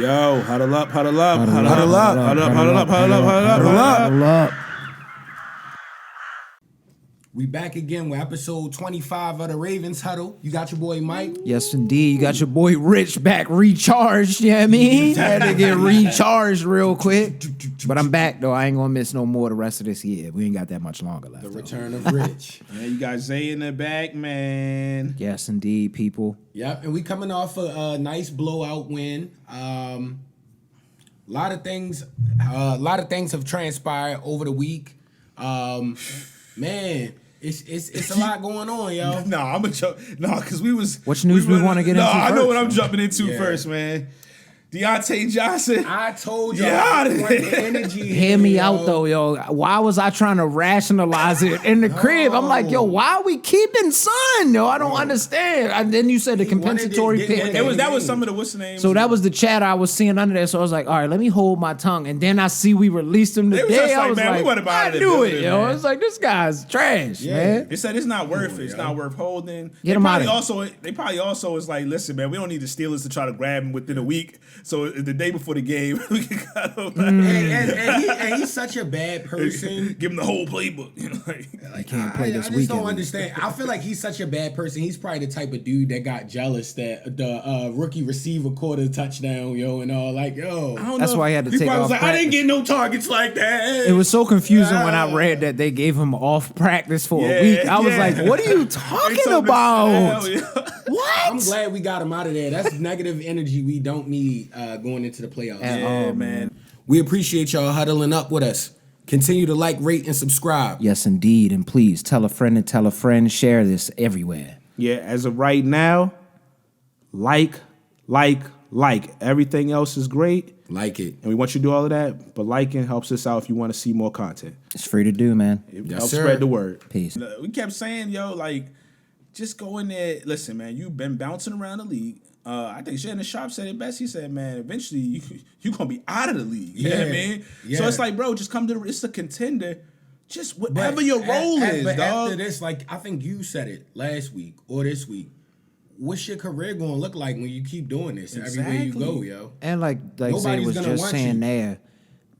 Yo, huddle up, huddle up, Huddle huddle up, up, huddle up, huddle up, huddle huddle up, up, huddle up, huddle up, huddle up, huddle up. huddle up. We back again with episode 25 of the Ravens Huddle. You got your boy Mike. Yes, indeed. You got your boy Rich back recharged, you know what I mean? Had to get recharged real quick. But I'm back, though. I ain't going to miss no more the rest of this year. We ain't got that much longer left. The though. return of Rich. Yeah, you got Zay in the back, man. Yes, indeed, people. Yep, and we coming off a nice blowout win. A lot of things have transpired over the week. Man, it's a lot going on, yo. Nah, I'm a jump. Nah, because we was. Which news we wanna get into I know first, what I'm man? jumping into Yeah. first, man. Diontae Johnson. I told you, Yeah, I want the energy. Hear me yo. out, though, yo. Why was I trying to rationalize it in the crib? I'm like, yo, why are we keeping Son, yo? I don't understand. And then you said the He wanted compensatory to pick. get That was some of the what's the name. So that was the chat I was seeing under there. So I was like, all right, let me hold my tongue. And then I see we released him They was today. just like, I was man, we like, wanna buy I out of the knew it, building, yo. man. I was like, this guy's trash, man. They said it's not worth it. It's not worth holding. Get him out of They probably also is like, listen, man, we don't need the Steelers to try to grab him within a week. So the day before the game, we can cut him. And he's such a bad person. Give him the whole playbook. I can't play this I just weekend. don't understand. I feel like he's such a bad person. He's probably the type of dude that got jealous that the rookie receiver caught a touchdown, yo, and all. Like, yo, I don't That's know. why he had to he take probably off was like, I didn't practice. get no targets like that. It was so confusing when I read that they gave him off practice for a week. I was like, what are you talking about? What? I'm glad we got him out of there. That's negative energy we don't need going into the playoffs. Yeah, man. We appreciate y'all huddling up with us. Continue to like, rate, and subscribe. Yes, indeed. And please tell a friend and tell a friend. Share this everywhere. Yeah, as of right now, like. Everything else is great. Like it. And we want you to do all of that. But liking helps us out if you want to see more content. It's free to do, man. It Yes, helps sir. spread the word. Peace. We kept saying, yo, like, just go in there. Listen, man, you've been bouncing around the league. I think Shannon Sharp said it best. He said, man, eventually you're going to be out of the league. You know what I mean? Yeah. So it's like, bro, just come to it's a contender. Just whatever your role is, but dog. after this, like, I think you said it last week or this week. What's your career going to look like when you keep doing this everywhere you Exactly. go, yo? And like Zay Nobody's was gonna just want saying you. there,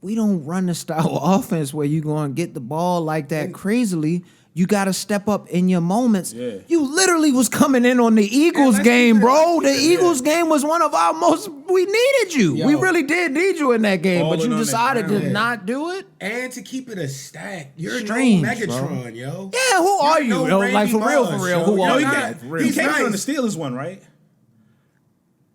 we don't run the style of offense where you're going to get the ball like that crazily. You got to step up in your moments. Yeah. You literally was coming in on the Eagles let's game, keep it- bro. let's The keep it, Eagles game was one of our most, we needed you. Yo. We really did need you in that game, but Balling you on the decided to ground. not do it. And to keep it a stack. You're Strange, no Megatron, yo. Yeah, who are you? no Yo? Randy Like, for real, Moss, who yo. are Yo, you? not- he he's came in on the nice. Steelers one, right?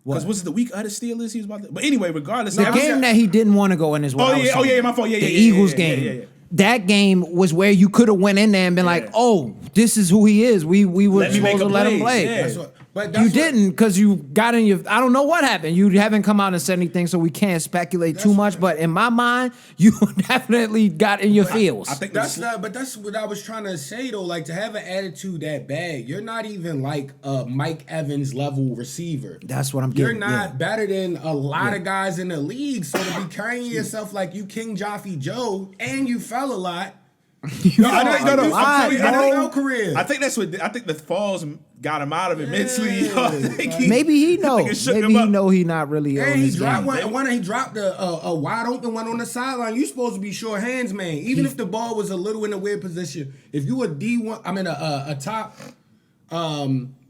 Because was it the week of the Steelers he was about to... But anyway, regardless... The I was- game that he didn't want to go in is what I was saying. yeah, my fault. Yeah, the yeah, Eagles yeah, game. yeah. That game was where you could have went in there and been like, "Oh, this is who he is. We were Let me make supposed to a let him play. play." Yeah. That's what, but You didn't because you got in your. I don't know what happened. You haven't come out and said anything, so we can't speculate too much. But in my mind, you definitely got in your feels. I think That's not, but that's what I was trying to say though. Like, to have an attitude that bad, you're not even like a Mike Evans level receiver. That's what I'm You're getting. not yeah. better than a lot of guys in the league. So to be carrying yourself like you King Joffy Joe and you fell a lot. No, I'm telling you, I career. I think that's what... I think the falls got him out of it mentally. Yo. I think Maybe he I know. think it shook Maybe him he up. know he not really on And he his dropped game. one. He dropped a wide open one on the sideline. You supposed to be sure hands, man. Even if the ball was a little in a weird position, if you a D1, I mean a top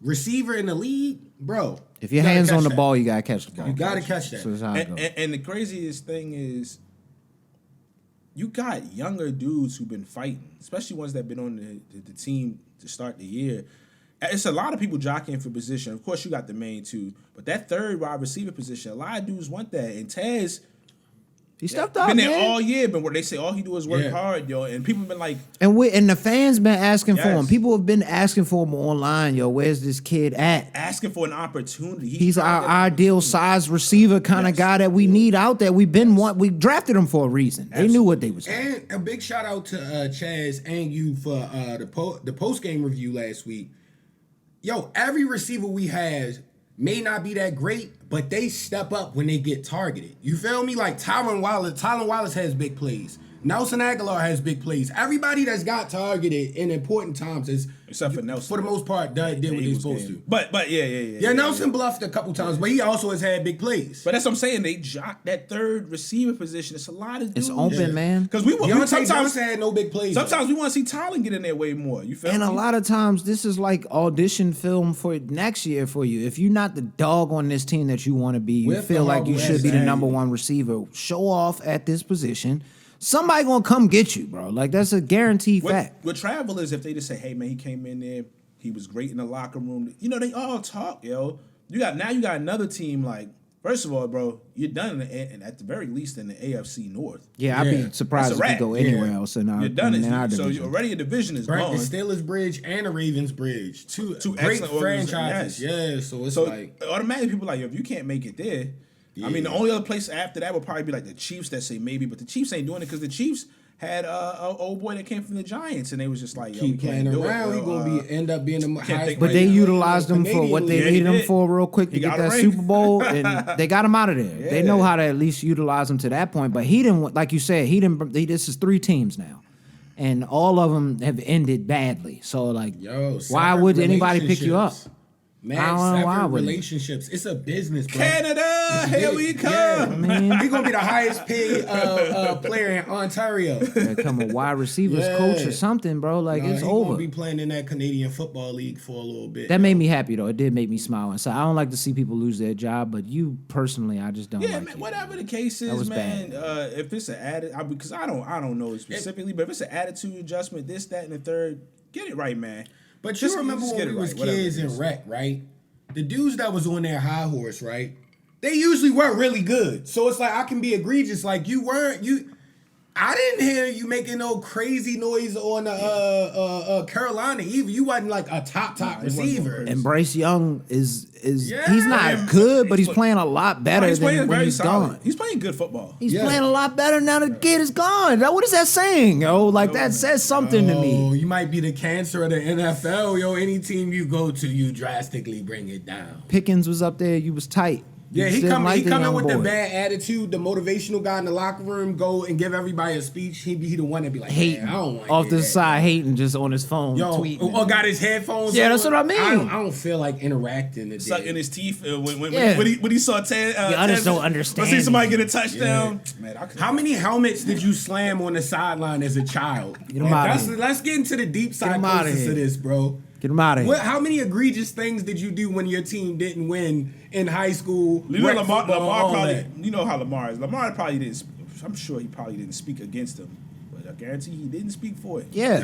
receiver in the league, bro. If your you gotta hands catch on the that. ball, you gotta catch the ball. You gotta catch that. So that's how it goes. And the craziest thing is, you got younger dudes who've been fighting, especially ones that have been on the team to start the year. It's a lot of people jockeying for position. Of course, you got the main two, but that third wide receiver position, a lot of dudes want that. And Tez He stepped up, been there man. all year, but where they say all he do is work hard, yo. And people have been like, And the fans been asking for him. Yes. People have been asking for him online, yo. Where's this kid at? asking for an opportunity. He's our trying to- ideal size receiver kind of Yes. guy that we need out there. We drafted him for a reason. They knew what they was doing. And a big shout out to Chaz and you for the post game review last week. Yo, every receiver we have may not be that great, but they step up when they get targeted. You feel me? Like Tylen Wallace has big plays. Nelson Aguilar has big plays. Everybody that's got targeted in important times is, except for Nelson, for the most part, did what they're supposed to. But yeah. Yeah, Nelson bluffed a couple times, but he also has had big plays. But that's what I'm saying. They jock that third receiver position. It's a lot of dudes. It's open, man. Because Diontae Johnson had no big plays. Sometimes we want to see Tylen get in there way more. You feel And me? a lot of times, this is like audition film for next year for you. If you're not the dog on this team that you want to be, you With feel the like you hard should be the work. number one receiver. Show off at this position. Somebody gonna come get you, bro. Like that's a guaranteed fact. What travel is if they just say, "Hey man, he came in there, he was great in the locker room." You know, they all talk, yo. You got another team like. First of all, bro, you're done at the very least in the AFC North. Yeah, I'd Yeah. be surprised That's if a you wrap. go anywhere Yeah. else in our, You're done. in our So division. already a division is Right, gone. the Steelers bridge and the Ravens bridge. Two great excellent franchises. organizations, Yeah, so it's So like automatically people like, if you can't make it there, I mean, the only other place after that would probably be like the Chiefs that say maybe, but the Chiefs ain't doing it because the Chiefs had a old boy that came from the Giants and they was just like, yo, we keep can't playing do around. it. He gonna end up being the highest. think But they Yeah. utilized them for what they Yeah, he needed them did. for real quick to He get got a that ring. Super Bowl, and they got him out of there. They know Yeah. how to at least utilize him to that point. But he didn't, like you said, this is 3 teams now, and all of them have ended badly. So like, why separate would anybody pick you up? relationships. Man, I don't know why separate wouldn't. relationships. It's a business, bro. Canada, here we come. Yeah. He gonna be the highest paid player in Ontario. Become a wide receivers Yeah. coach or something, bro. Like Nah, it's he over. gonna be playing in that Canadian Football League for a little bit. That made me happy though. It did make me smile. And so I don't like to see people lose their job, but you personally, I just don't Yeah, like man. it. Whatever the case is, was man. bad. If it's an attitude, because I don't know it specifically, but if it's an attitude adjustment, this, that, and the third, get it right, man. But Just- you remember just when get we it was right, whatever kids it in is. rec, right? The dudes that was on their high horse, right? They usually weren't really good. So it's like I can be egregious. Like I didn't hear you making no crazy noise on Carolina either. You wasn't like a top receiver. And Bryce Young is Yeah. he's not good, but he's playing a lot better He's than playing when very he's solid. gone. He's playing good football. He's Yeah. playing a lot better now the kid is gone. What is that saying, yo? Like that says something to Oh, me. you might be the cancer of the NFL, yo. Any team you go to, you drastically bring it down. Pickens was up there, you was tight. You Yeah, he just didn't come like the in young with the boy. bad attitude, the motivational guy in the locker room, go and give everybody a speech. He the one that be like, Hating "Man, I don't want off the side, hating just on his phone, Yo, tweeting. or got his headphones. Yeah, on. that's what I mean. I don't feel like interacting today. Sucking his teeth Yeah. when he saw Ted. I just don't understand. See somebody get a touchdown. Man, How many helmets did you slam on the sideline as a child? Get 'em outta here. Let's get into the deep 'em outta psychosis here. of this, bro. Get him out of here. How many egregious things did you do when your team didn't win in high school? You know, rec Lamar football, all probably. that? You know how Lamar is. Lamar probably didn't. I'm sure he probably didn't speak against him, but I guarantee he didn't speak for it. Yeah.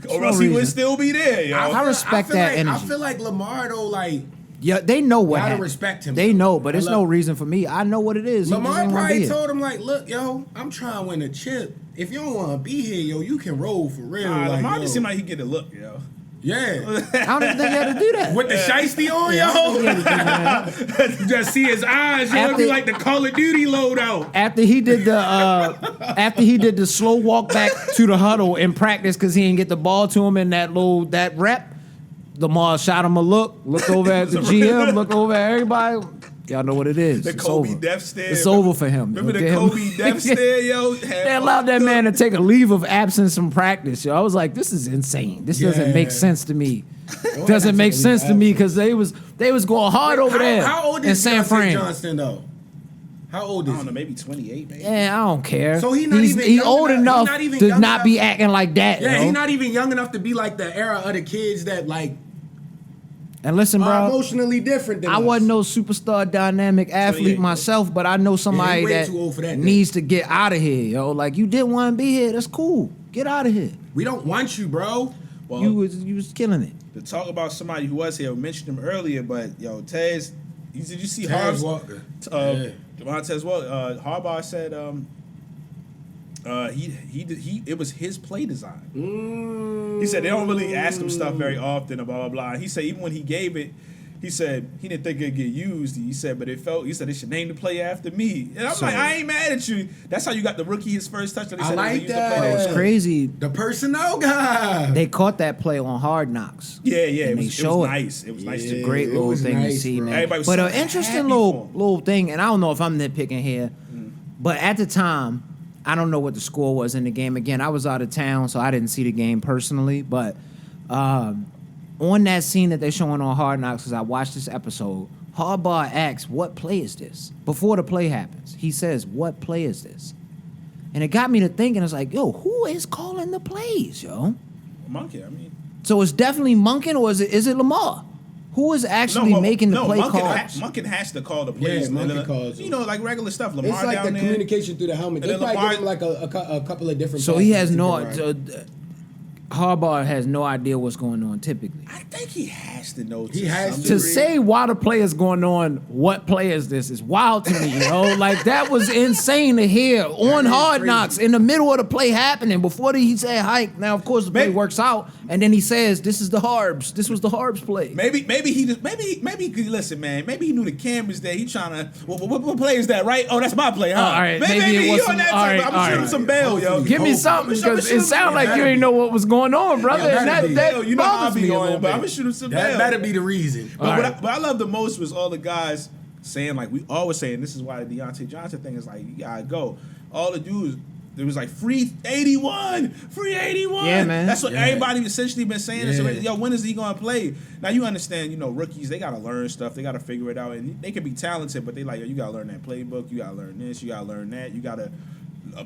Or no else he would reason. still be there, yo. I respect feel that like, energy. I feel like Lamar though, like Yeah, they know what Gotta happened. respect him. They know, but I it's love no him. reason for me. I know what it is. He just Lamar ain't wanna be probably here. told him like, look, yo, I'm trying to win a chip. If you don't want to be here, yo, you can roll for real. Like, Lamar yo. just seemed like he get a look, yo. Yeah. I don't even think he had to do that. With the shiesty on, yo. You just see his eyes, yo. It'd be After- like the Call of Duty loadout. After he did the slow walk back to the huddle in practice because he didn't get the ball to him in that rep, Lamar shot him a looked over at the GM, looked over at everybody. Y'all know what it is. The It's Kobe over. death stare. It's over for him. Remember Get the him- Kobe death stare, yo? They allowed that man to take a leave of absence from practice. Yo, I was like, this is insane. This doesn't make Yeah. sense to me. Doesn't make sense to me because they was going hard over there How old in is San Diontae Fran. Johnston though? How old I is don't know, he? maybe 28, maybe. Yeah, I don't care. So he not he's even he's young old enough- enough he not even to young not be enough- acting like that. Yeah, yo. he's not even young enough to be like the era of the kids that like And listen, are bro, emotionally different than I us. wasn't no superstar dynamic athlete bro. myself, but I know somebody way that too old for that, needs to get out of here, yo. Like you didn't want to be here. That's cool. Get out of here. We don't want you, bro. Well, You was killing it. to talk about somebody who was here, we mentioned him earlier, but yo, Tez, did you see Tez Harbaugh's? Walker. Devontae Harbaugh said it was his play design. He said they don't really ask him stuff very often and blah blah blah. He said even when he gave it, he said he didn't think it'd get used. He said, but it felt. He said they should name the play after me. And I'm like, I ain't mad at you. That's how you got the rookie his first touchdown. They I said they like used the that. play It was Yeah. crazy. The personnel guy. They caught that play on Hard Knocks. Yeah, And it they was show it. nice. It was nice Yeah. to Great It little was thing to nice, see, bro. man. Everybody was But so an interesting happy little for him. little thing, and I don't know if I'm nitpicking here, but at the time, I don't know what the score was in the game. Again, I was out of town, so I didn't see the game personally. But on that scene that they're showing on Hard Knocks, because I watched this episode, Harbaugh asks, "What play is this?" Before the play happens, he says, "What play is this?" And it got me to thinking. It's like, yo, who is calling the plays, yo? Monkey, I mean. So it's definitely Monken, or is it Lamar? Who is actually making the play calls? Monken has to call the plays. Yeah, Monken calls. You know, like regular stuff. Lamar It's like down the there. communication through the helmet. They And probably then give him like a couple of different. So he has passes no. to get right. Harbaugh has no idea what's going on typically. I think he has to know. He has some to. To degree. say why the play is going on, what play is this, is wild to me, you know? Like, that was insane to hear on is Hard crazy. Knocks in the middle of the play happening. Before he said hike, now, of course, the play Maybe- works out, and then he says, this is the Harbs. This was the Harbs play. Maybe he just maybe listen, man. Maybe he knew the cameras there. He trying to what play is that, right? Oh, that's my play, huh? All right, maybe maybe it he was on some- that all type. right, I'm gonna shoot all him some bail, yo. Give me something, because it sounds like you ain't know what was going on, brother. Yeah, And better be. that You know how I bothers be me a going, little but I'm bit. gonna shoot him some That bail. better be the reason. But All what I love the most was all the guys saying, like, we always saying, this is why the Diontae Johnson thing is like, you gotta go. All the dudes, there was like free 81. Yeah, man. That's what Yeah. everybody essentially been saying. This Yeah. already. Yo, when is he gonna play? Now you understand, you know, rookies, they gotta learn stuff, they gotta figure it out, and they can be talented, but they like, yo, you gotta learn that playbook, you gotta learn this, you gotta learn that, you gotta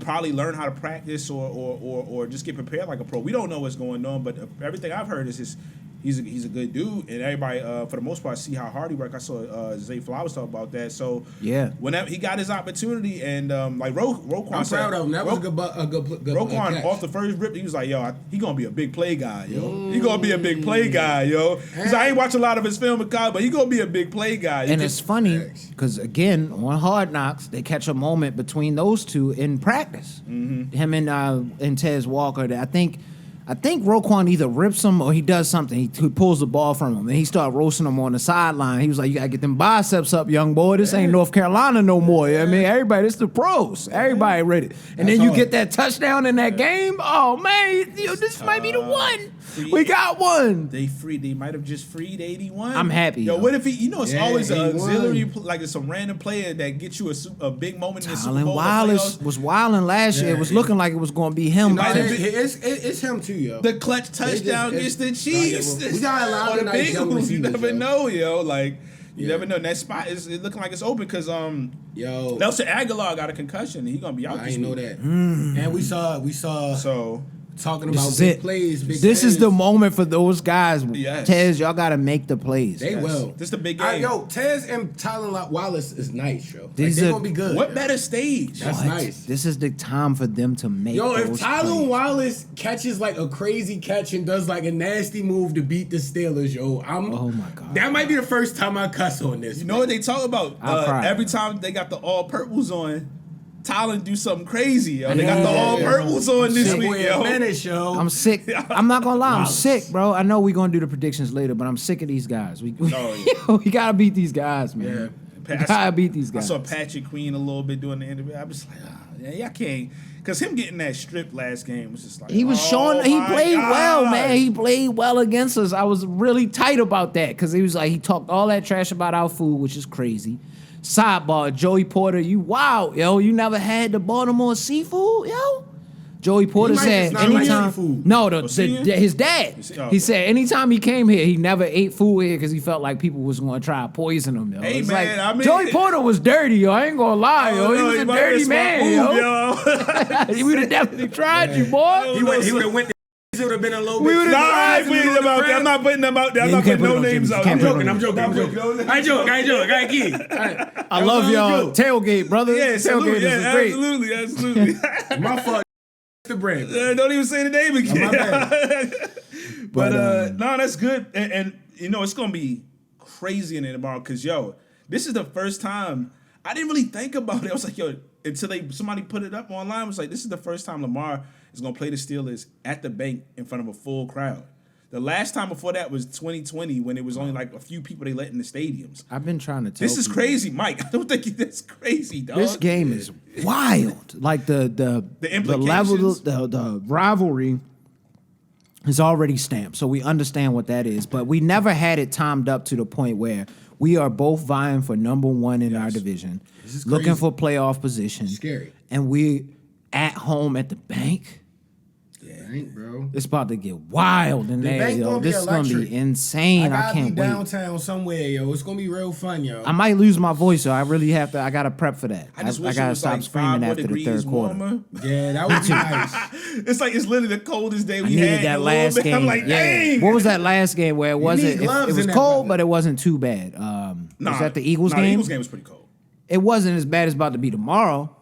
probably learn how to practice or just get prepared like a pro. We don't know what's going on, but everything I've heard is he's a good dude, and everybody for the most part see how hard he works. I saw Zay Flowers talk about that. So Yeah. whenever he got his opportunity, and like Roquan, I'm said, proud of him. That was a good Roquan catch. off the first rip, he was like, yo, he gonna be a big play guy, yo. He gonna be a big play guy, yo. Because I ain't watch a lot of his film in college, but he gonna be a big play guy. And it's funny because, again, on Hard Knocks, they catch a moment between those two in practice. Mm-hmm. Him and Tez Walker. I think Roquan either rips him or he does something. He pulls the ball from him and he started roasting him on the sideline. He was like, "You gotta get them biceps up, young boy. This ain't North Carolina no more." I mean, everybody, it's the pros. Everybody ready. And then you hard. get that touchdown in that game. Oh man, this might be the one. We got one. They might have just freed 81. I'm happy, Yo, yo. what if he? You know, it's Yeah, always an 81. auxiliary, like it's some random player that gets you a big moment in the Super Allen Bowl. or Wallace playoffs. was wilding last year. It was looking like it was going to be him. might have It's him too, yo. The clutch touchdown just- against the Chiefs. We got a lot Or of the nice young Bengals. You receivers, never yo. know, yo. Like you Yeah. never know. And that spot is looking like it's open because Yo, Nelson Aguilar got a concussion. He gonna be out. I this didn't know week. that. And we saw So talking This about is big it. plays. This is the moment for those guys. Yes. Tez, y'all got to make the plays. They will. This the big game. Yo, Tez and Tyler Wallace is nice, yo. Like, These they're are- gonna be good. what better stage? That's What? nice. This is the time for them to make Yo, those if Tyler plays. Wallace catches like a crazy catch and does like a nasty move to beat the Steelers, yo, Oh, my God. That might be the first time I cuss on this. You know what they talk about? I'll cry. Every time they got the all purples on, Tyler do something crazy. Yo. They got the Yeah. all purples on this That week, boy yo. a menace, yo. I'm sick. I'm not going to lie. I'm Wallace. sick, bro. I know we're going to do the predictions later, but I'm sick of these guys. We Oh, we got to beat these guys, man. We got to beat these I guys. saw Patrick Queen a little bit doing the interview. I was like, yeah, I can't. Because him getting that strip last game was just like, He was showing. He played well, man. He played well against us. I was really tight about that because he was like, he talked all that trash about our food, which is crazy. Sidebar, Joey Porter, you wow, yo. You never had the Baltimore seafood, yo. Joey Porter might said just not like anytime. seafood. No, he? his dad. Oh, He okay. said anytime he came here, he never ate food here because he felt like people was going to try to poison him. Yo. Hey, It's man, like, I mean- Joey Porter was dirty, yo. I ain't gonna lie, yo. He was a dirty man, yo. He would have definitely tried you, boy. He would have went. He would have been a little We bit. would've- Nah, I ain't putting them out there. I'm not putting them out there. I'm Yeah, not you can't putting no put it on names Jimmy. out Can't there. put it on I'm joking. I ain't joking. I ain't. I love y'all. Tailgate, brother. Yeah, Tailgate salute. is Yeah, great. absolutely. My fault. The brand. Don't even say the name again. My bad. But no, that's good. And you know, it's gonna be crazy in it tomorrow because yo, this is the first time I didn't really think about it. I was like, yo, until somebody put it up online, I was like, this is the first time Lamar is gonna play the Steelers at the bank in front of a full crowd. The last time before that was 2020 when it was only like a few people they let in the stadiums. I've been trying to tell This is people, crazy, Mike. I don't think that's crazy, dog. This game is wild. Like the level, the rivalry is already stamped, so we understand what that is. But we never had it timed up to the point where we are both vying for number one in our division, is looking crazy. for playoff position. Scary. And at home at the bank. Bank, bro. It's about to get wild in there, bank yo. gonna be This is gonna electric. be insane. I gotta can't be wait. downtown somewhere, yo. It's gonna be real fun, yo. I might lose my voice, so I really have to. I gotta prep for that. I just wish gotta it was stop like 5 screaming more after the degrees third quarter. warmer. Yeah, that would be nice. It's like it's literally the coldest day I we needed had. that in a last little bit. game. I'm like, yeah. dang. What was that last game where it wasn't? need gloves It was in that cold, weather. but it wasn't too bad. Was that the Eagles game? The Eagles game was pretty cold. It wasn't as bad as about to be tomorrow.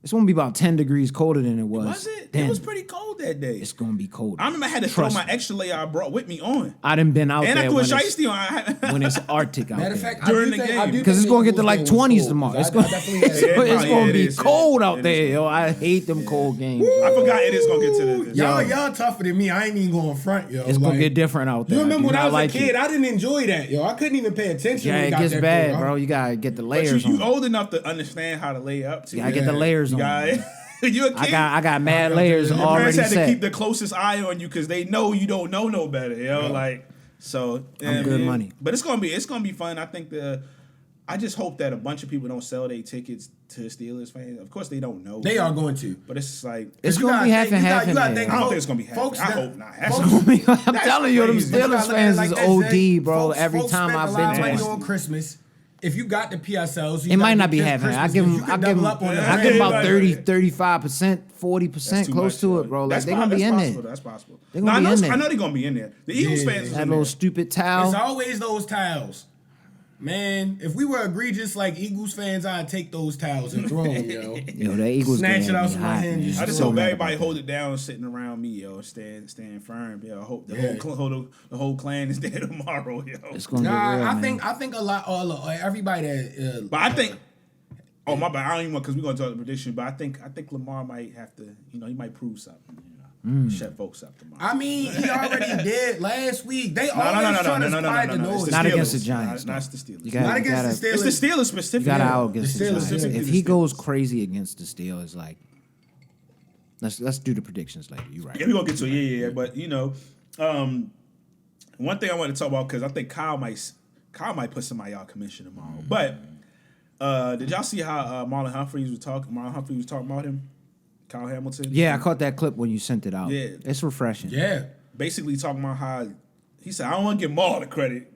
It's gonna be about 10 degrees colder than it was. Was it? then. It was pretty cold that day. It's gonna be cold. I remember I had to Trust throw my me. extra layer I brought with me on. I done been out And I there threw a when it's, shiesty on. when it's Arctic out Matter of there. fact, During the I game. do Because think it's gonna get to the like Eagles game was 20s cold, tomorrow. 'cause It's I gonna, definitely had Yeah, it. it's gonna it be is. cold It out is. there, yo. I hate them cold games. I forgot it is gonna get to the. Y'all tougher than me. I ain't even going front, yo. It's gonna Like, get different out there. You remember do when I not was like a kid? it. I didn't enjoy that, yo. I couldn't even pay attention. Yeah, when it got gets that bad, cold. bro. You gotta get the But layers you on. old enough to understand how to lay up to. You gotta get the layers on. Guy, you a kid. I got mad layers Your already parents had to keep set. the closest eye on you because they know you don't know no better, yo. Like so. I'm good money. But it's gonna be fun. I think I just hope that a bunch of people don't sell their tickets to Steelers fans. Of course, they don't know. They are going to. But it's just like It's You gonna gotta be half think- and you half gotta- in you gotta there. think I don't think it's gonna be half. folks I that- hope not. folks- I'm telling you, them crazy. But you Steelers gotta look at fans it like is this, OD, Zay. bro. Folks- Every folks time spend I've a lot of been money to on Christmas. If you got the PSLs, it might not be half and half. I give them, about 30, 35%, 40%, close to it, bro. Like That's they're gonna be in possible. there. That's possible. They gonna be in there. Oh, I know they're gonna be in there. The Eagles Yeah. fans is That in little there. stupid It's towel. always those towels. Man, if we were egregious like Eagles fans, I'd take those towels and throw them, yo. Yo, that Eagles Snatch game it out be of my hot, hand, man. just I just So hope mad everybody about hold it down sitting around me, yo. Stand firm, yo. I hope the Yeah. the whole clan is there tomorrow, yo. It's gonna get real, I man. think a lot, everybody that. But I think. Oh my bad. I don't even want because we're gonna talk the prediction. But I think Lamar might have to. He might prove something. Shut folks up tomorrow. I mean, he already did last week. They No. always trying to quiet the noise. It's Not Steelers. against the Giants, Not no. the Steelers. You gotta- Not against the Steelers. It's the Steelers specifically. You got out against The the Steelers, Giants. specifically If the he Steelers. goes crazy against the Steelers, like let's do the predictions later. You right? Yeah, we're gonna get to it. Yeah. But one thing I want to talk about because I think Kyle might put somebody out of commission tomorrow. But did y'all see how Marlon Humphreys was talking? Marlon Humphreys was talking about him, Kyle Hamilton. Yeah, I caught that clip when you sent it out. Yeah. It's refreshing. Yeah. Basically talking about how he said I don't want to give Maul the credit,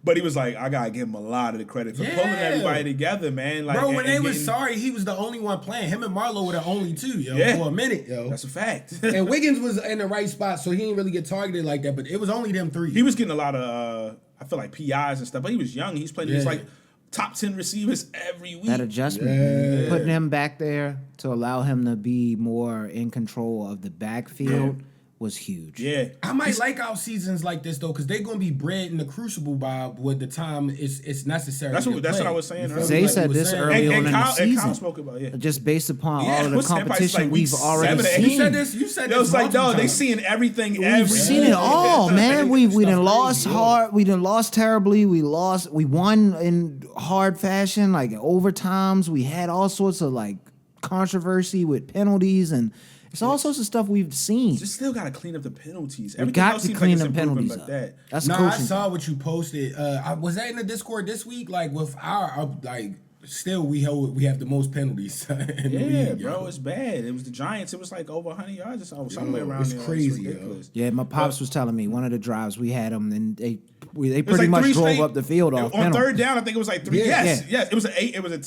but he was like I gotta give him a lot of the credit for pulling everybody together, man. Like, Bro, when they was getting- sorry, he was the only one playing. Him and Marlo were the only two, yo, Yeah. for a minute, yo. That's a fact. And Wiggins was in the right spot, so he didn't really get targeted like that. But it was only them three. He was getting a lot of I feel like PIs and stuff, but he was young. He's playing these Yeah. like top 10 receivers every week. That adjustment, putting him back there to allow him to be more in control of the backfield was huge. Yeah. I might like our seasons like this though, because they're gonna be bred in the crucible by with the time it's necessary. That's to what play. I was saying You feel earlier. me? Zay Like said we was this saying. early on in the And Kyle season. spoke about it. Just based upon Yeah, all of the what's that, competition like we've week already 7 or 8? seen. You said this. You said Yo, this. it's like, multiple no, they times. seeing everything We've every seen it all, man. We done Stuff lost crazy, hard. We done lost terribly. We won in hard fashion, like overtimes. We had all sorts of like controversy with penalties, and it's all sorts of stuff we've seen. Just still got to clean up the penalties. We Everything got else to seems clean like the it's improving, penalties but up. that. That's No, I coaching. saw what you posted. Was that in the Discord this week? Like with our like, still we have the most penalties. In the Yeah, league, bro, yo. it's bad. It was the Giants. It was like over 100 yards or somewhere around it's there. crazy, yo. ridiculous. Yeah, my pops was telling me one of the drives we had them, and they It was pretty like much three drove straight- up the field off on penalty. third down. I think it was like 3. Yeah. Yes, Yeah. yes. It was a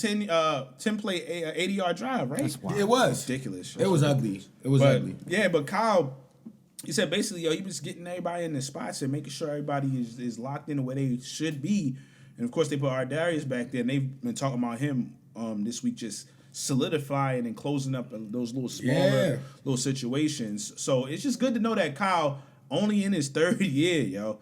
10 play 80-yard drive, right? That's wild. It was ridiculous. It was ugly. It was But ugly. yeah, but Kyle, he said basically, he was getting everybody in the spots and making sure everybody is locked in the way they should be. And of course, they put Ardarius back there, and they've been talking about him this week, just solidifying and closing up those little smaller little situations. So it's just good to know that Kyle only in his third year, yo.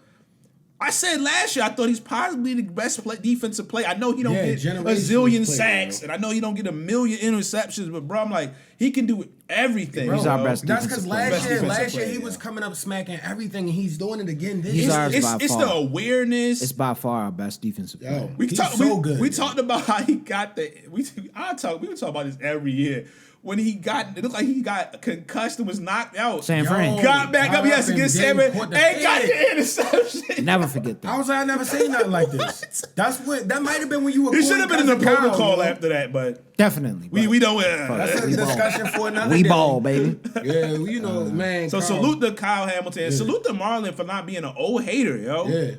I said last year I thought he's possibly the best defensive player. I know he don't get a generational zillion player, sacks, bro. and I know he don't get a million interceptions, but bro, I'm like, he can do everything. He's our best That's defensive because player. Best defensive last year player, he yeah. was coming up smacking everything, and he's doing it again this He's year. ours by It's far. the awareness. It's by far our best defensive player. Yo, We he's talk, so we, good. We yo. talked about how he got the. We would talk about this every year. When he got, it looked like he got concussed and was knocked out. San Fran. Got back up. He has to and get then 7. caught the Hey, got head. the interception. Never forget I that. was like, I never seen nothing like this. That might have been when you were. He should have been in the Cousin Kyle, protocol yo. after that, but Definitely. We don't. That's a discussion for another We day. ball, baby. Yeah, you know, man. So Kyle. salute to Kyle Hamilton. And salute to Marlon for not being an old hater, yo. Yeah.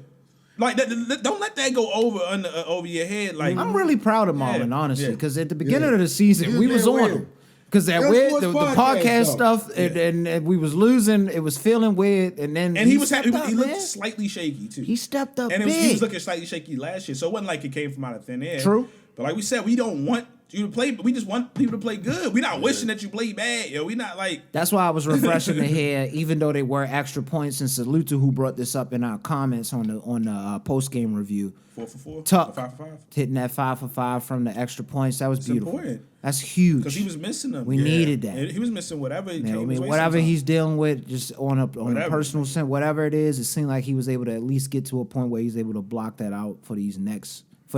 Like, don't let that go over your head. Like, I'm really proud of Marlon, Yeah, honestly, yeah. because at the beginning of the season, He we was was being on weird. him. Because that That's weird, what's the podcast podcast stuff. stuff, and we was losing. It was feeling weird, and then and he stepped up, he looked man. slightly shaky too. He stepped up and big. he was looking slightly shaky last year, so it wasn't like it came from out of thin air. True. But like we said, we don't want you to play, but we just want people to play good. We're not wishing that you play bad, yo. We not like. That's why I was refreshing to hear, even though they were extra points, and salute to who brought this up in our comments on the post game review. 4 for 4, Tuck 5 for 5. hitting that 5 for 5 from the extra points. That was beautiful. Important. That's huge. Because he was missing them. We needed that. He was missing whatever. Yeah, I mean, whatever he's dealing with, just on a personal sense, whatever it is, it seemed like he was able to at least get to a point where he's able to block that out for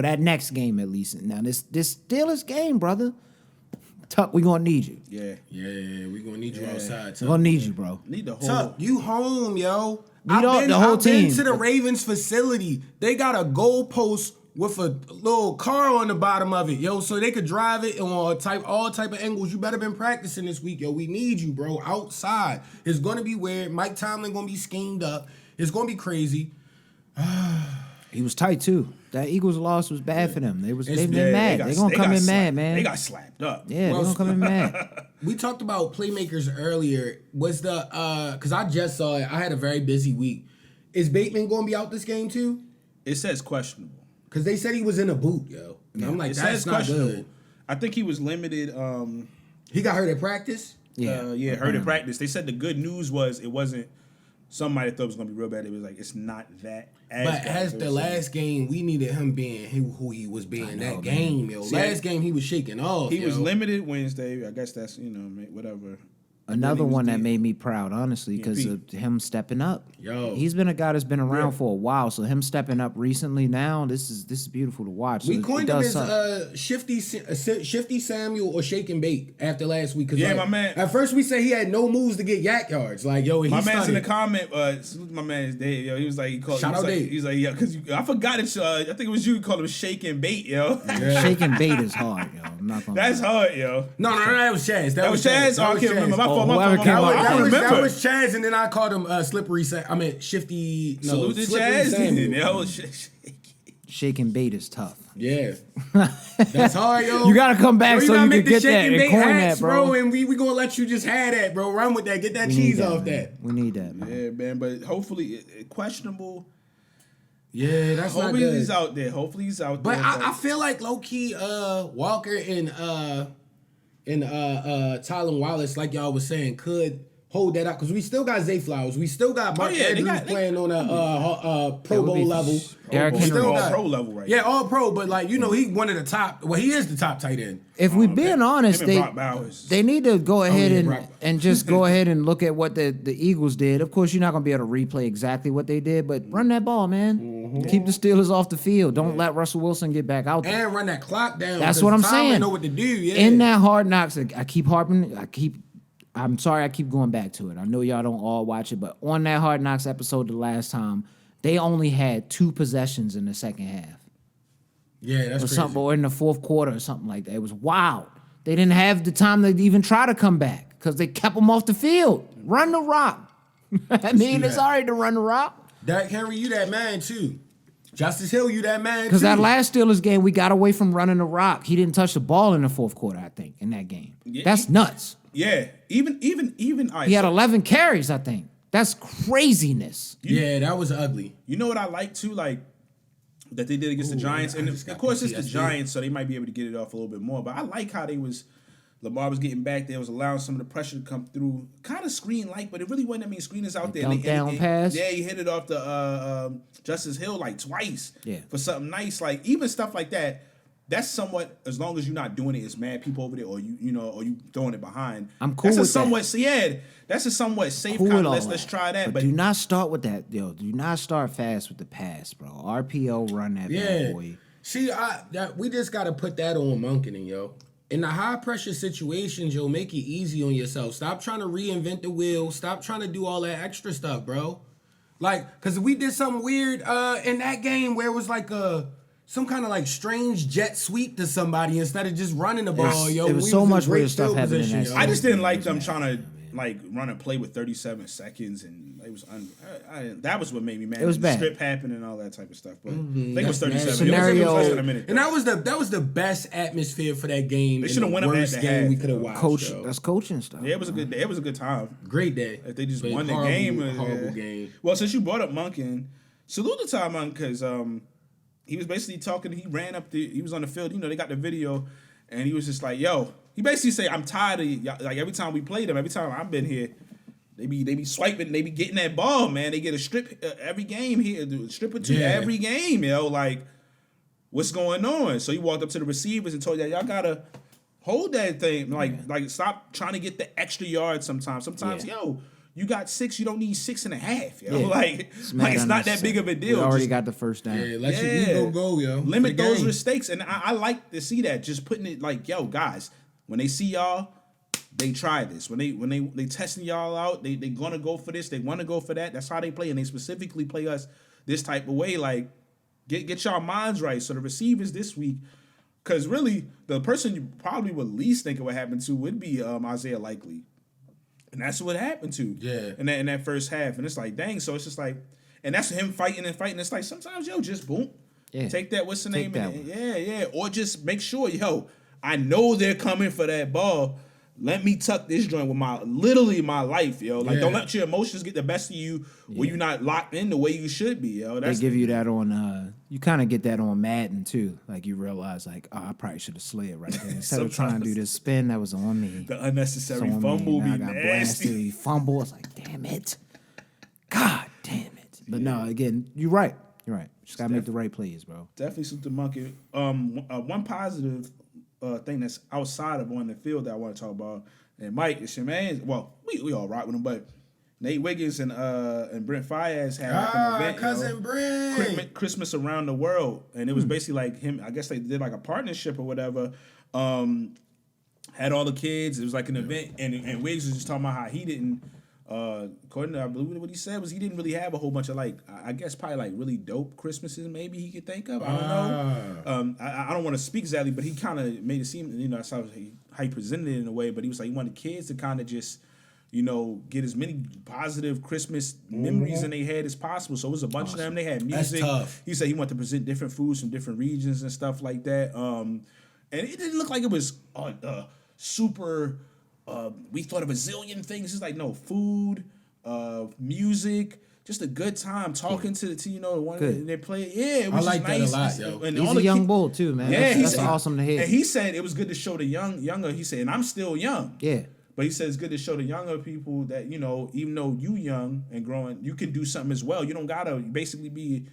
that next game at least. Now this Steelers game, brother, Tuck, we gonna need you. Yeah. Yeah, we gonna need you outside. We gonna need you, bro. Need the whole. Tuck, you home, yo. The whole I've been team. to the Ravens facility. They got a goalpost with a little car on the bottom of it, yo, so they could drive it on all type of angles. You better been practicing this week, yo. We need you, bro, outside. It's gonna be weird. Mike Tomlin gonna be schemed up. It's gonna be crazy. He was tight too. That Eagles loss was bad for them. They mad. They gonna come in slapped. mad, man. They got slapped up. Yeah, Well, they gonna come in mad. We talked about playmakers earlier. Was the because I just saw it. I had a very busy week. Is Bateman gonna be out this game too? It says questionable. Because they said he was in a boot, yo. And I'm like, It that's says not questionable. good. I think he was limited. He got hurt at practice? Hurt in practice. They said the good news was it wasn't. Somebody thought it was gonna be real bad. It was like it's not that. But as the last game, we needed him being who he was being that game, yo. Last game, he was shaking off. He was limited Wednesday. I guess that's whatever. Another one that made me proud, honestly, because of him stepping up. Yo. He's been a guy that's been around for a while, so him stepping up recently now, this is beautiful to watch. So We coined him does as Shifty Samuel or Shaking Bait after last week. Yeah, like, my man. At first, we said he had no moves to get yak yards. Like, yo, he My man's started. in the comment. My man's Dave. Yo, he was like, he called. Shout out Dave. He's like, yeah, because I forgot it. I think it was you who called him shaking bait, yo. Shaking bait is hard, yo. I'm not gonna That's lie. hard, yo. No, that was Chaz. That was Chaz. Oh, I can't remember. My fault. whoever came up- I don't That remember. was Chaz, and then I called him Shifty. No, Salute to Slippery Chaz. Samuel. Yo, Shaking bait is tough. Yeah, that's hard, yo. You gotta come back so gotta you make can the get that shaking and bait coin hats, that, bro. And we gonna let you just have that, bro. Run with that. Get that We need cheese that, off man. that. We need that, man. Yeah, man. But hopefully, questionable. Yeah, that's not Hopefully good. he's out there. Hopefully he's out But there. I feel like low key, Walker and Tylen Wallace, like y'all was saying, could hold that up because we still got Zay Flowers, we still got Mark Andrews playing on a Pro Bowl level. Derrick He's Henry. still got- all pro level right Yeah, now. all pro, but like he one of the top. Well, he is the top tight end. If we being honest, Him and Brock Bowers. they need to go ahead yeah, and Brock. and just go ahead and look at what the Eagles did. Of course, you're not gonna be able to replay exactly what they did, but run that ball, man. Mm-hmm. Keep the Steelers off the field. Don't let Russell Wilson get back out there. And run that clock down. That's 'cause what I'm Tomlin saying. Know what to do. Yeah. In that Hard Knocks, I keep harping. I'm sorry, I keep going back to it. I know y'all don't all watch it, but on that Hard Knocks episode the last time, they only had 2 possessions in the second half. Yeah, that's Or crazy. something, or in the fourth quarter or something like that. It was wild. They didn't have the time to even try to come back because they kept them off the field. Run the rock. I mean, it's all right to run the rock. Derrick Henry, you that man too. Justice Hill, you that man too. Because that last Steelers game, we got away from running the rock. He didn't touch the ball in the fourth quarter, I think, in that game. Yeah, That's nuts. Yeah, even. He had 11 carries, I think. That's craziness. Yeah, that was ugly. You know what I like too, like that they did against the Giants, I and just got of course it's the PTSD. Giants, so they might be able to get it off a little bit more. But I like how Lamar was getting back there, was allowing some of the pressure to come through, kind of screen like, but it really wasn't. I mean, screeners out there. Dump down pass. Yeah, he hit it off the Justice Hill like twice. Yeah. For something nice, like even stuff like that. That's somewhat, as long as you're not doing it, it's mad people over there, or you throwing it behind. I'm cool that's with a somewhat, that. Yeah, that's a somewhat safe Cool kind with of. all Let's that. try that. But do not start with that, yo. Do not start fast with the pass, bro. RPO, run that Yeah. bad boy. See, we just got to put that on Monkening, yo. In the high pressure situations, yo, make it easy on yourself. Stop trying to reinvent the wheel. Stop trying to do all that extra stuff, bro. Like, because we did something weird in that game where it was like some kind of like strange jet sweep to somebody instead of just running the ball, yo. It was We so in much great weird stuff field happening in position, that yo. I just didn't like them trying to like run a play with 37 seconds, and it was that was what made me mad. It was bad. Script happened and all that type of stuff. But I think it was that's 37. Scenario- It was less than a minute. And that was the best atmosphere for that game. They and should've the went up at worst the game half, we could have yo. watched. Coach, yo. that's coaching stuff. Yeah, it was a good day. It was a good time. Great day. If they just But won the horrible, game. Horrible game. Well, since you brought up Monken, salute to Ty Monken because he was basically talking. He ran up he was on the field. You know, they got the video, and he was just like, "Yo." He basically say, "I'm tired of y'all. Like every time we play them, every time I've been here, they be swiping, they be getting that ball, man. They get a strip every game here, a strip or two every game, yo. Like, what's going on?" So he walked up to the receivers and told y'all gotta hold that thing. Like stop trying to get the extra yards sometimes. Sometimes, yo, you got 6, you don't need 6.5, yo. Yeah. Like it's not that big of a deal. We already Just got the first down. Yeah, let your ego go, yo. limit For the those game. mistakes. And I like to see that. Just putting it like, yo, guys, when they see y'all, they try this. When they testing y'all out, they gonna go for this. They want to go for that. That's how they play, and they specifically play us this type of way. Like, get y'all minds right. So the receivers this week, because really the person you probably would least think of what happened to would be Isaiah Likely, and that's what happened to. Yeah. In that first half, and it's like, dang. So it's just like, and that's him fighting and fighting. It's like sometimes, yo, just boom, take that. What's the name? that one. Yeah, or just make sure, yo, I know they're coming for that ball. Let me tuck this joint with my life, yo. Like, don't let your emotions get the best of you when you're not locked in the way you should be, yo. They give you that on, you kind of get that on Madden too. Like you realize, like, oh, I probably should have slid right there. Instead of trying to do this spin, that was on me. the unnecessary It's on me. fumble Now be I got nasty. blasted. He fumble. It's like, damn it. God damn it. But no, again, you're right. You're right. Just gotta make the right plays, bro. Definitely suit the monkey. One positive thing that's outside of on the field that I want to talk about, and Mike, it's your man. Well, we all rock with him, but Nate Wiggins and Brent Faiyaz had like an event, cousin Brent. Christmas around the world, and it was basically like him. I guess they did like a partnership or whatever. Had all the kids. It was like an event, and Wiggs was just talking about how he didn't. According to I believe what he said was he didn't really have a whole bunch of like I guess probably like really dope Christmases maybe he could think of. I don't know. I don't want to speak exactly, but he kind of made it seem that's how he presented it in a way. But he was like he wanted kids to kind of just get as many positive Christmas memories in their head as possible. So it was a bunch of them. They had music. That's tough. He said he wanted to present different foods from different regions and stuff like that. And it didn't look like it was super. We thought of a zillion things. It's like no food, music, just a good time talking to the one that they play. Yeah, it was I like just that nice. a lot, yo. And He's all a the young bull too, man. Yeah, That's awesome to hear. And he said it was good to show the younger. He said, and I'm still young. Yeah. But he said it's good to show the younger people that even though you young and growing, you can do something as well. You don't gotta basically be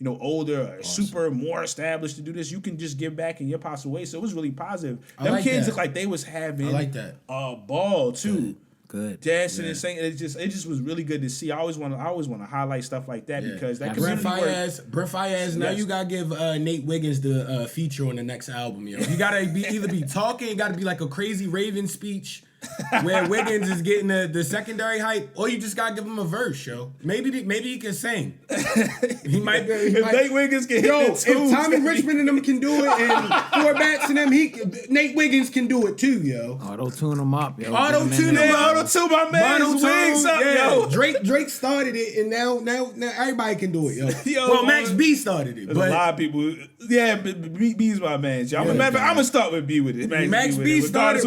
older, or super more established to do this. You can just give back in your possible way. So it was really positive. Them like kids that. looked like they was having I like that. a ball too. Good. Dancing and singing. It just was really good to see. I always want to highlight stuff like that because that Brent community work. Faiyaz. Now Yes. you gotta give Nate Wiggins the feature on the next album, yo. You gotta either be talking, it gotta be like a crazy Raven speech where Wiggins is getting the secondary hype, or you just gotta give him a verse, yo. Maybe he can sing. He might be. If Nate Wiggins can hit If it too, Tommy Richmond and them can do it, and Four Bats and them, Nate Wiggins can do it too, yo. Auto-tune him up, yo. Auto-tune him up. Auto-tune my man. His wings up, yo. Drake started it, and now everybody can do it, yo. Yo, well, Max B started it, There's but a lot of people. Yeah, B's my man. I'm gonna start with B with it. Max B started.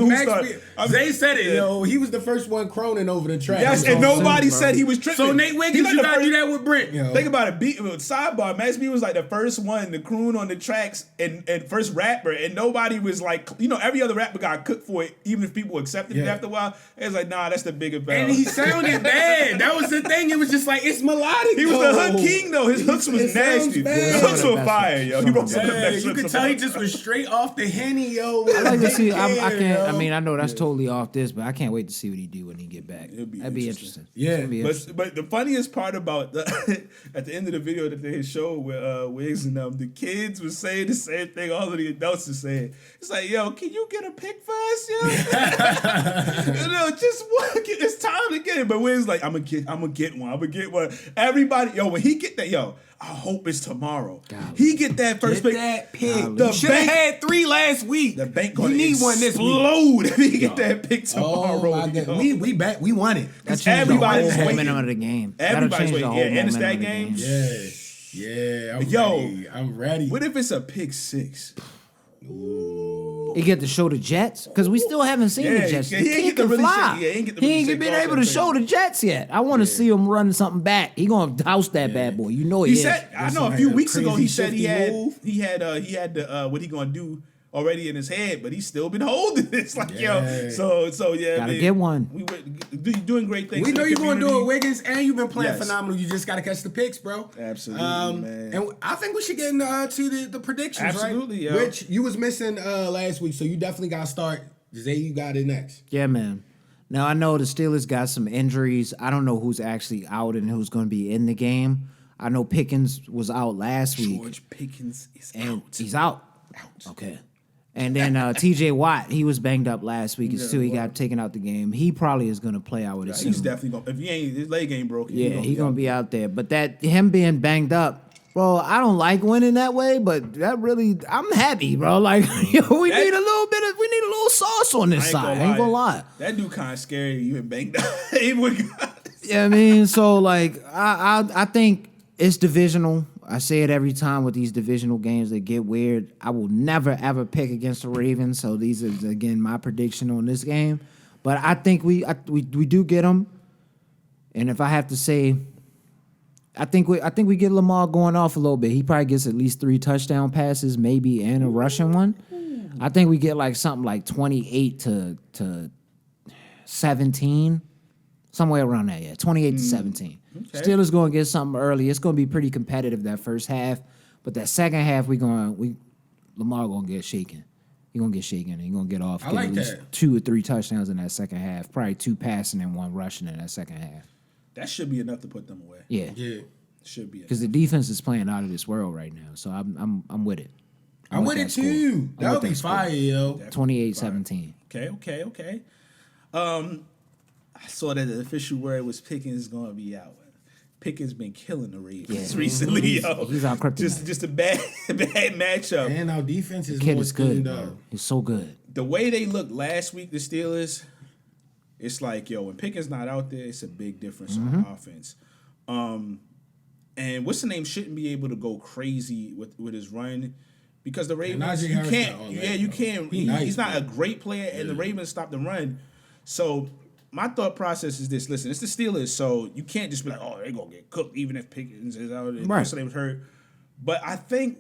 They said it, yo. He was the first one croning over the track. Yes, and nobody said he was tripping. So Nate Wiggins, you gotta do that with Brent, yo. Think about it. Sidebar, Max B was like the first one to croon on the tracks and first rapper, and nobody was like, every other rapper got cooked for it, even if people accepted it after a while. It was like, nah, that's the bigger battle. And he sounded bad. That was the thing. It was just like, it's melodic. He was the hook king, though. His hooks was nasty. His hooks were fire, yo. He wrote some of the best You hooks could tell he about. just was straight off the Henny, yo. I like to see. I can't. I mean, I know that's totally off this, but I can't wait to see what he do when he get back. That'd be interesting. Yeah. It'd be interesting. But the funniest part about at the end of the video that they showed with Wiggs and them, the kids was saying the same thing all of the adults are saying. It's like, yo, can you get a pick for us, yo? Just one. It's time to get Yeah, but Wiz like, I'm gonna get one. Everybody, when he get that, I hope it's tomorrow. God. He get that first pick. That pick. The Should have bank- had 3 last week. The bank You gonna need one this week. explode if he get that pick Oh tomorrow. my God. We won it. That changed everybody's the whole waiting. momentum of the game. That'll Everybody's change the waiting. whole Yeah, and it's momentum that of the game. Yeah, I'm ready. What if it's a pick 6? He get to show the Jets because we still haven't seen the Jets. he The ain't kid get to can really fly. he ain't get to He really ain't shake been off able that to thing. show the Jets yet. I want to see him running something back. He gonna douse that bad boy. You know he He is. said, I know a few weeks ago he said he had the what he gonna do already in his head, but he's still been holding it. It's like so yeah. Gotta get one. You're doing great things. We for know the you're going to do it, community. Wiggins, and you've been playing Yes. phenomenal. You just got to catch the picks, bro. Absolutely, man. And I think we should get into the predictions, Absolutely, right? yo. Which you was missing last week, so you definitely got to start. Zay, you got it next. Yeah, man. Now I know the Steelers got some injuries. I don't know who's actually out and who's going to be in the game. I know Pickens was out last week. George Pickens is And out. he's out. Okay. And then T.J. Watt, he was banged up last week. Still, he got taken out the game. He probably is going to play out with it. He's definitely gonna. If his leg ain't broken, Yeah, he's going to be out there. But him being banged up, bro, I don't like winning that way, but that really, I'm happy, bro. Like, we need a little sauce on this side. I ain't gonna lie. That dude kind of scary. You been banged up. Yeah, I mean, so like, I think it's divisional. I say it every time with these divisional games that get weird. I will never ever pick against the Ravens. So these is again my prediction on this game. But I think we do get them. And if I have to say, I think we get Lamar going off a little bit. He probably gets at least 3 touchdown passes, maybe, and a rushing one. I think we get like something like 28 to 17. Somewhere around that, yeah. 28 to 17. Okay. Steelers going to get something early. It's going to be pretty competitive that first half. But that second half, Lamar going to get shaken. He going to get shaken. He going to get off. I like at least that. 2 or 3 touchdowns in that second half. Probably 2 passing and 1 rushing in that second half. That should be enough to put them away. Yeah. Should be. Because the defense is playing out of this world right now. So I'm with it. I'm with it too. That would be fire, yo. 28-17. Okay. I saw that the official word was Pickens going to be out. Pickens been killing the Ravens recently, yo. He's on kryptonite. Just a bad matchup. And our defense is Kid more is good, schemed bro. up. He's so good. The way they looked last week, the Steelers, it's like, when Pickens not out there, it's a big difference on offense. And what's the name shouldn't be able to go crazy with his run because the Ravens, you can't. He's not a great player, and the Ravens stop the run. So my thought process is this: listen, it's the Steelers, so you can't just be like, oh, they're gonna get cooked even if Pickens is out and what's the name was hurt. But I think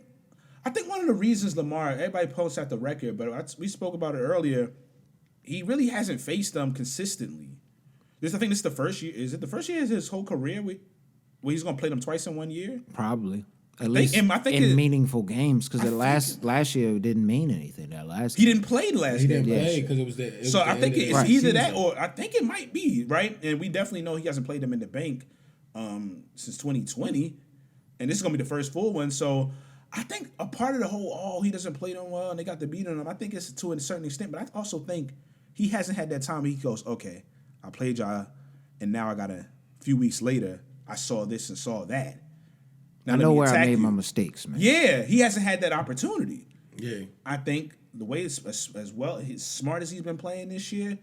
one of the reasons Lamar, everybody posts at the record, but we spoke about it earlier. He really hasn't faced them consistently. I think this is the first year. Is it the first year of his whole career where he's going to play them twice in 1 year? Probably. At least in meaningful games, because last year it didn't mean anything. He didn't play last year. He didn't play because it was the. So I think it's either that or I think it might be, right? And we definitely know he hasn't played them in the bank since 2020. And this is going to be the first full one. So I think a part of the whole, he doesn't play them well and they got the beat on him, I think it's to a certain extent. But I also think he hasn't had that time where he goes, okay, I played y'all, and now I got a few weeks later, I saw this and saw that. Now I know where I made my mistakes, man. Yeah, he hasn't had that opportunity. Yeah. I think the way it's as well, as smart as he's been playing this year,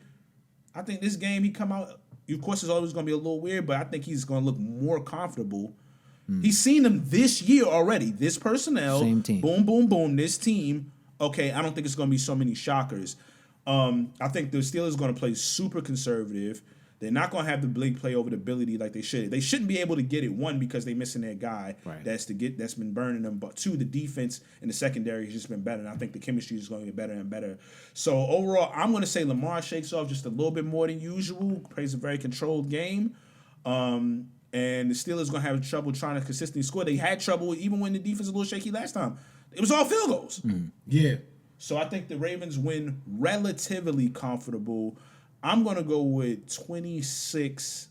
I think this game he come out, of course, it's always going to be a little weird, but I think he's going to look more comfortable. He's seen them this year already. This personnel, same team. Boom, boom, boom. This team. Okay, I don't think it's going to be so many shockers. I think the Steelers are going to play super conservative. They're not going to have the big play over the ability like they should. They shouldn't be able to get it, one, because they're missing their guy that's been burning them, but two, the defense and the secondary has just been better, and I think the chemistry is going to get better and better. So overall, I'm going to say Lamar shakes off just a little bit more than usual, plays a very controlled game, and the Steelers going to have trouble trying to consistently score. They had trouble even when the defense was a little shaky last time. It was all field goals. Yeah. So I think the Ravens win relatively comfortable. I'm going to go with 26-20.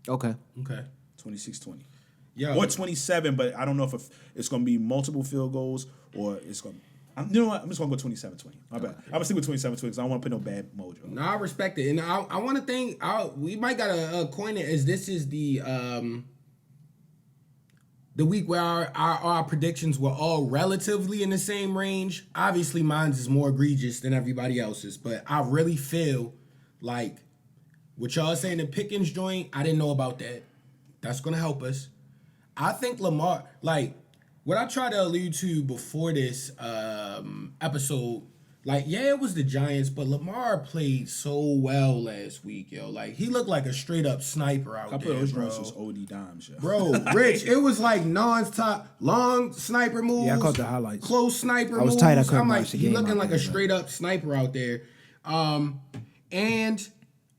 Okay. 26-20. Yo. Or 27, but I don't know if it's going to be multiple field goals or it's going to You know what? I'm just gonna go 27-20. My bad. I'm gonna stick with 27-20 because I don't want to put no bad mojo. No, I respect it, and I want to think. We might gotta coin it as this is the week where our predictions were all relatively in the same range. Obviously, mine's is more egregious than everybody else's, but I really feel like what y'all saying, the Pickens joint, I didn't know about that. That's gonna help us. I think Lamar, like what I tried to allude to before this episode, like, yeah, it was the Giants, but Lamar played so well last week, yo. Like, he looked like a straight up sniper out I there, put those bro. joints was OD dimes, yo. Bro, Rich, it was like non-stop, long sniper moves. Yeah, I caught the highlights. Close sniper moves. I was tight, I couldn't I'm like, watch the he game looking out like there, a but- straight up sniper out there. And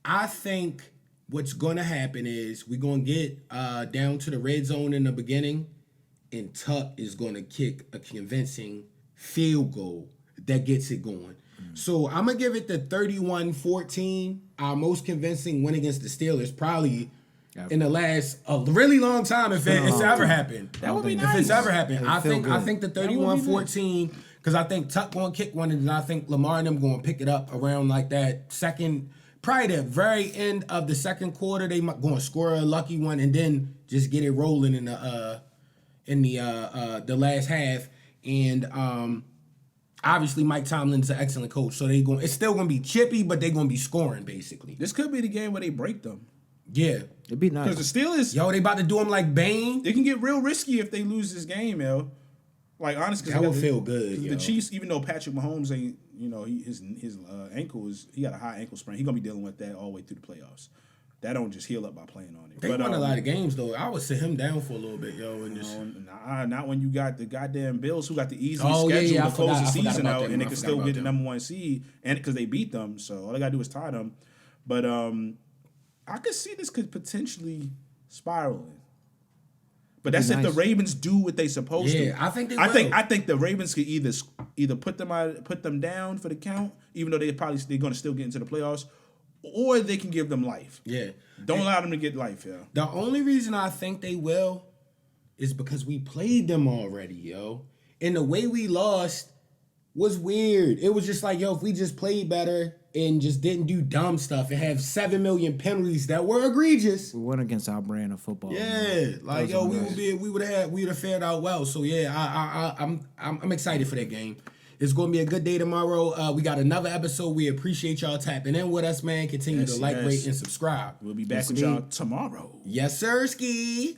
I think what's gonna happen is we're gonna get down to the red zone in the beginning, and Tuck is gonna kick a convincing field goal that gets it going. So I'm gonna give it the 31-14. Our most convincing win against the Steelers, probably in the last a really long time, if it's ever happened. That would be If nice. it's ever happened. I think the That would be 31-14, because I think Tuck gonna kick one, and then I think Lamar and them gonna pick it up around like that second, probably the very end of the second quarter. They might gonna score a lucky one, and then just get it rolling in the last half. And obviously Mike Tomlin's an excellent coach, so it's still gonna be chippy, but they're gonna be scoring basically. This could be the game where they break them. Yeah. It'd be nice. Because the Steelers, Yo, they about to do him like Bane. it can get real risky if they lose this game, yo. Like, honestly, That would feel good, The yo. Chiefs, even though Patrick Mahomes ain't, his ankle he got a high ankle sprain. He gonna be dealing with that all the way through the playoffs. That don't just heal up by playing on it. They won a lot of games though. I would sit him down for a little bit, yo, and just. Not when you got the goddamn Bills who got the easiest Oh, yeah, schedule yeah, to close the I forgot season about out, them. and they I can forgot still about get the them. #1 seed, and because they beat them, so all they gotta do is tie them. But I could see this could potentially spiral in. But that's if nice. the Ravens do what they supposed to. Yeah, I think they I will. think the Ravens could either put them down for the count, even though they're going to still get into the playoffs, or they can give them life. Yeah. Don't allow them to get life, yo. The only reason I think they will is because we played them already, yo. And the way we lost was weird. It was just like, yo, if we just played better and just didn't do dumb stuff and have 7 million penalties that were egregious. We went against our brand of football. Yeah, like yo, nice. we would have fared out well. So yeah, I'm excited for that game. It's gonna be a good day tomorrow. We got another episode. We appreciate y'all tapping in with us, man. Continue to like, rate, and subscribe. We'll be back with y'all tomorrow. Yes, sir, Ski.